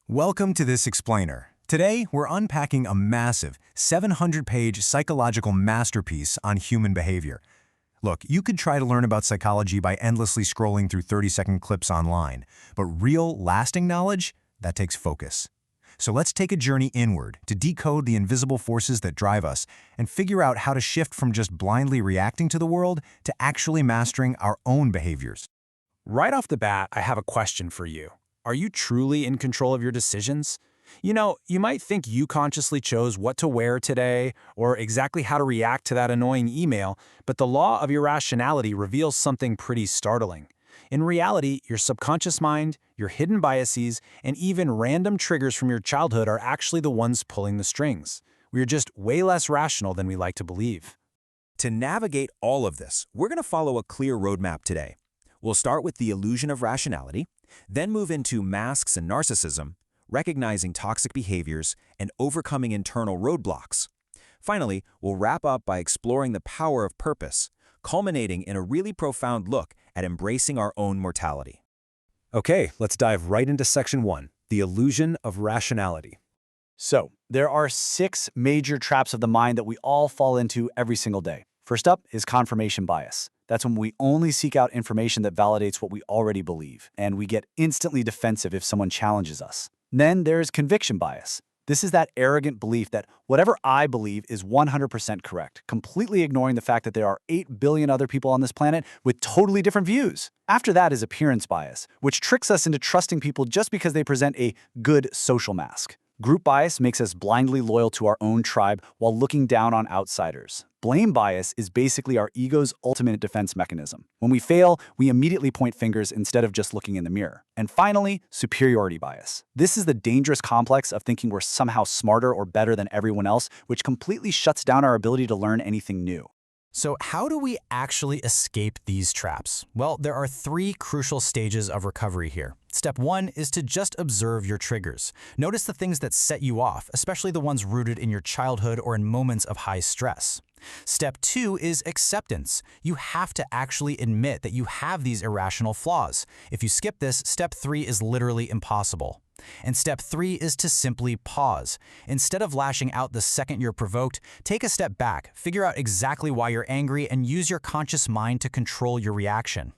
Welcome to this explainer. Today, we're unpacking a massive, 700-page psychological masterpiece on human behavior. Look, you could try to learn about psychology by endlessly scrolling through 30-second clips online, but real, lasting knowledge, that takes focus. So let's take a journey inward to decode the invisible forces that drive us and figure out how to shift from just blindly reacting to the world to actually mastering our own behaviors. Right off the bat, I have a question for you. Are you truly in control of your decisions? You might think you consciously chose what to wear today or exactly how to react to that annoying email, but the law of irrationality reveals something pretty startling. In reality, your subconscious mind, your hidden biases, and even random triggers from your childhood are actually the ones pulling the strings. We are just way less rational than we like to believe. To navigate all of this, we're going to follow a clear roadmap today. We'll start with the illusion of rationality, then move into masks and narcissism, recognizing toxic behaviors, and overcoming internal roadblocks. Finally, we'll wrap up by exploring the power of purpose, culminating in a really profound look at embracing our own mortality. Okay, let's dive right into Section 1, the illusion of rationality. So, there are 6 major traps of the mind that we all fall into every single day. First up is confirmation bias. That's when we only seek out information that validates what we already believe, and we get instantly defensive if someone challenges us. Then there's conviction bias. This is that arrogant belief that whatever I believe is 100% correct, completely ignoring the fact that there are 8 billion other people on this planet with totally different views. After that is appearance bias, which tricks us into trusting people just because they present a good social mask. Group bias makes us blindly loyal to our own tribe while looking down on outsiders. Blame bias is basically our ego's ultimate defense mechanism. When we fail, we immediately point fingers instead of just looking in the mirror. And finally, superiority bias. This is the dangerous complex of thinking we're somehow smarter or better than everyone else, which completely shuts down our ability to learn anything new. So how do we actually escape these traps? Well, there are 3 crucial stages of recovery here. Step 1 is to just observe your triggers. Notice the things that set you off, especially the ones rooted in your childhood or in moments of high stress. Step 2 is acceptance. You have to actually admit that you have these irrational flaws. If you skip this, step 3 is literally impossible. And step 3 is to simply pause. Instead of lashing out the second you're provoked, take a step back, figure out exactly why you're angry, and use your conscious mind to control your reaction.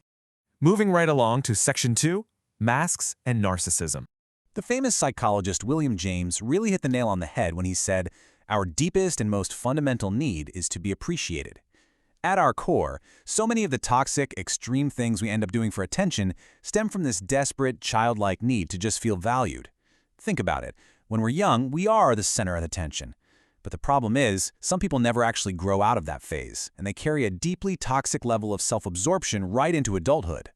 Moving right along to Section 2, masks and narcissism. The famous psychologist William James really hit the nail on the head when he said, "Our deepest and most fundamental need is to be appreciated." At our core, so many of the toxic, extreme things we end up doing for attention stem from this desperate, childlike need to just feel valued. Think about it. When we're young, we are the center of attention. But the problem is, some people never actually grow out of that phase, and they carry a deeply toxic level of self-absorption right into adulthood.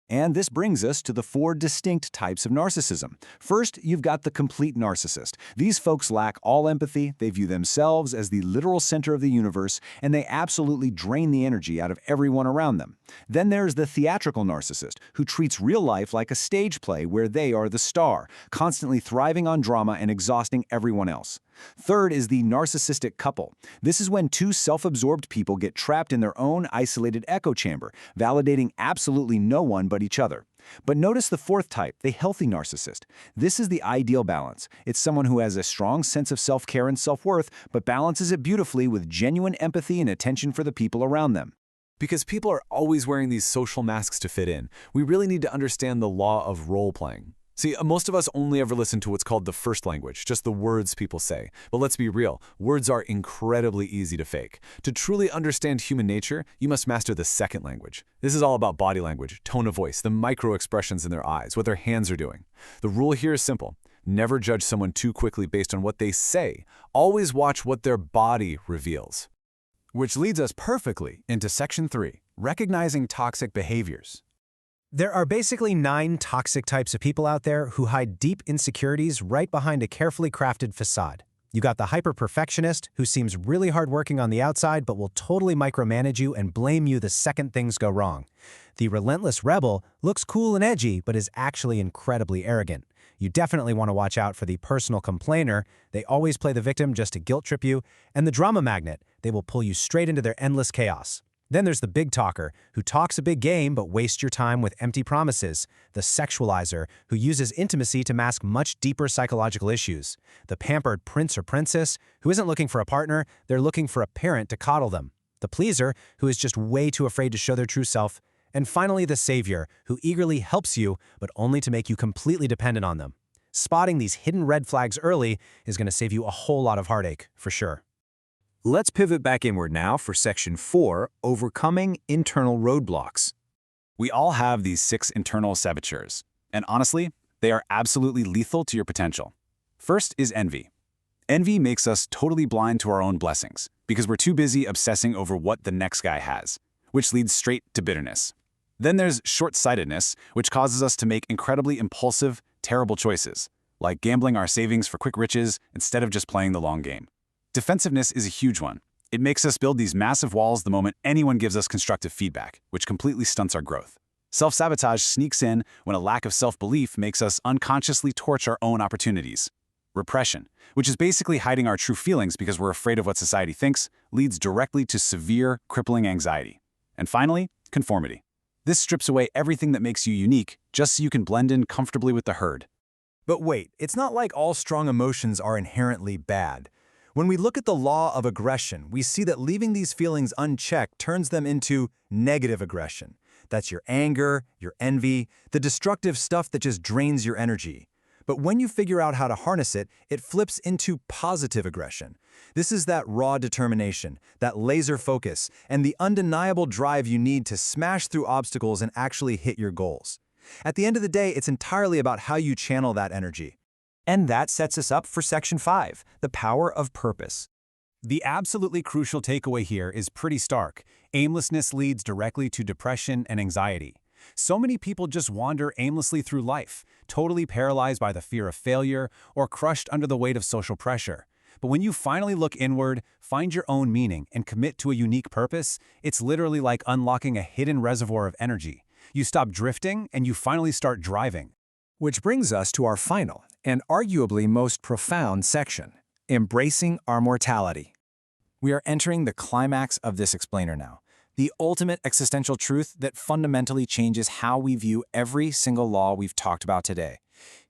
And this brings us to the 4 distinct types of narcissism. First, you've got the complete narcissist. These folks lack all empathy, they view themselves as the literal center of the universe, and they absolutely drain the energy out of everyone around them. Then there's the theatrical narcissist, who treats real life like a stage play where they are the star, constantly thriving on drama and exhausting everyone else. Third is the narcissistic couple. This is when 2 self-absorbed people get trapped in their own isolated echo chamber, validating absolutely no one but each other. But notice the 4th type, the healthy narcissist. This is the ideal balance. It's someone who has a strong sense of self-care and self-worth, but balances it beautifully with genuine empathy and attention for the people around them. Because people are always wearing these social masks to fit in, we really need to understand the law of role-playing. See, most of us only ever listen to what's called the first language, just the words people say. But let's be real, words are incredibly easy to fake. To truly understand human nature, you must master the second language. This is all about body language, tone of voice, the micro-expressions in their eyes, what their hands are doing. The rule here is simple. Never judge someone too quickly based on what they say. Always watch what their body reveals. Which leads us perfectly into Section 3, recognizing toxic behaviors. There are basically 9 toxic types of people out there who hide deep insecurities right behind a carefully crafted facade. You got the hyper-perfectionist, who seems really hardworking on the outside but will totally micromanage you and blame you the second things go wrong. The relentless rebel looks cool and edgy but is actually incredibly arrogant. You definitely want to watch out for the personal complainer. They always play the victim just to guilt trip you. And the drama magnet. They will pull you straight into their endless chaos. Then there's the big talker, who talks a big game but wastes your time with empty promises. The sexualizer, who uses intimacy to mask much deeper psychological issues. The pampered prince or princess, who isn't looking for a partner, they're looking for a parent to coddle them. The pleaser, who is just way too afraid to show their true self. And finally, the savior, who eagerly helps you, but only to make you completely dependent on them. Spotting these hidden red flags early is going to save you a whole lot of heartache, for sure. Let's pivot back inward now for Section 4, Overcoming Internal Roadblocks. We all have these 6 internal saboteurs, and honestly, they are absolutely lethal to your potential. First is envy. Envy makes us totally blind to our own blessings because we're too busy obsessing over what the next guy has, which leads straight to bitterness. Then there's short-sightedness, which causes us to make incredibly impulsive, terrible choices, like gambling our savings for quick riches instead of just playing the long game. Defensiveness is a huge one. It makes us build these massive walls the moment anyone gives us constructive feedback, which completely stunts our growth. Self-sabotage sneaks in when a lack of self-belief makes us unconsciously torch our own opportunities. Repression, which is basically hiding our true feelings because we're afraid of what society thinks, leads directly to severe, crippling anxiety. And finally, conformity. This strips away everything that makes you unique just so you can blend in comfortably with the herd. But wait, it's not like all strong emotions are inherently bad. When we look at the law of aggression, we see that leaving these feelings unchecked turns them into negative aggression. That's your anger, your envy, the destructive stuff that just drains your energy. But when you figure out how to harness it, it flips into positive aggression. This is that raw determination, that laser focus, and the undeniable drive you need to smash through obstacles and actually hit your goals. At the end of the day, it's entirely about how you channel that energy. And that sets us up for Section 5, the power of purpose. The absolutely crucial takeaway here is pretty stark. Aimlessness leads directly to depression and anxiety. So many people just wander aimlessly through life, totally paralyzed by the fear of failure or crushed under the weight of social pressure. But when you finally look inward, find your own meaning, and commit to a unique purpose, it's literally like unlocking a hidden reservoir of energy. You stop drifting and you finally start driving. Which brings us to our final and arguably most profound section, embracing our mortality. We are entering the climax of this explainer now, the ultimate existential truth that fundamentally changes how we view every single law we've talked about today.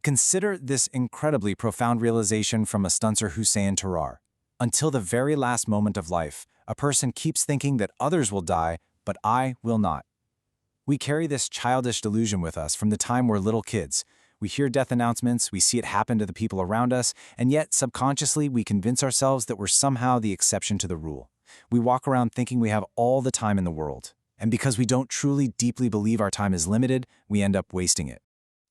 Consider this incredibly profound realization from Astuncer Hussein Tarar. Until the very last moment of life, a person keeps thinking that others will die, but I will not. We carry this childish delusion with us from the time we're little kids. We hear death announcements, we see it happen to the people around us, and yet subconsciously we convince ourselves that we're somehow the exception to the rule. We walk around thinking we have all the time in the world. And because we don't truly deeply believe our time is limited, we end up wasting it.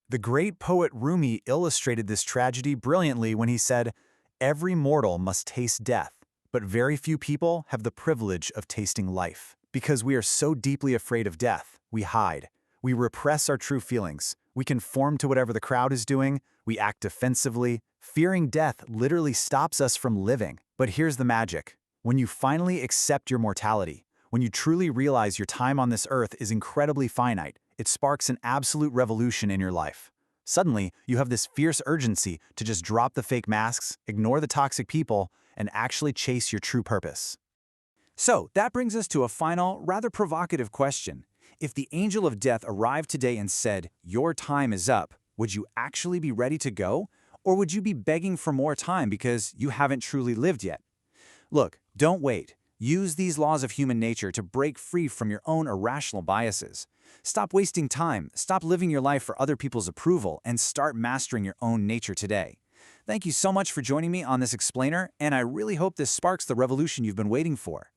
The great poet Rumi illustrated this tragedy brilliantly when he said, "Every mortal must taste death, but very few people have the privilege of tasting life. Because we are so deeply afraid of death, we hide. We repress our true feelings. We conform to whatever the crowd is doing. We act defensively. Fearing death literally stops us from living. But here's the magic. When you finally accept your mortality, when you truly realize your time on this earth is incredibly finite, it sparks an absolute revolution in your life. Suddenly, you have this fierce urgency to just drop the fake masks, ignore the toxic people, and actually chase your true purpose. So, that brings us to a final, rather provocative question. If the angel of death arrived today and said, "Your time is up," would you actually be ready to go? Or would you be begging for more time because you haven't truly lived yet? Look, don't wait. Use these laws of human nature to break free from your own irrational biases. Stop wasting time, stop living your life for other people's approval, and start mastering your own nature today. Thank you so much for joining me on this explainer, and I really hope this sparks the revolution you've been waiting for.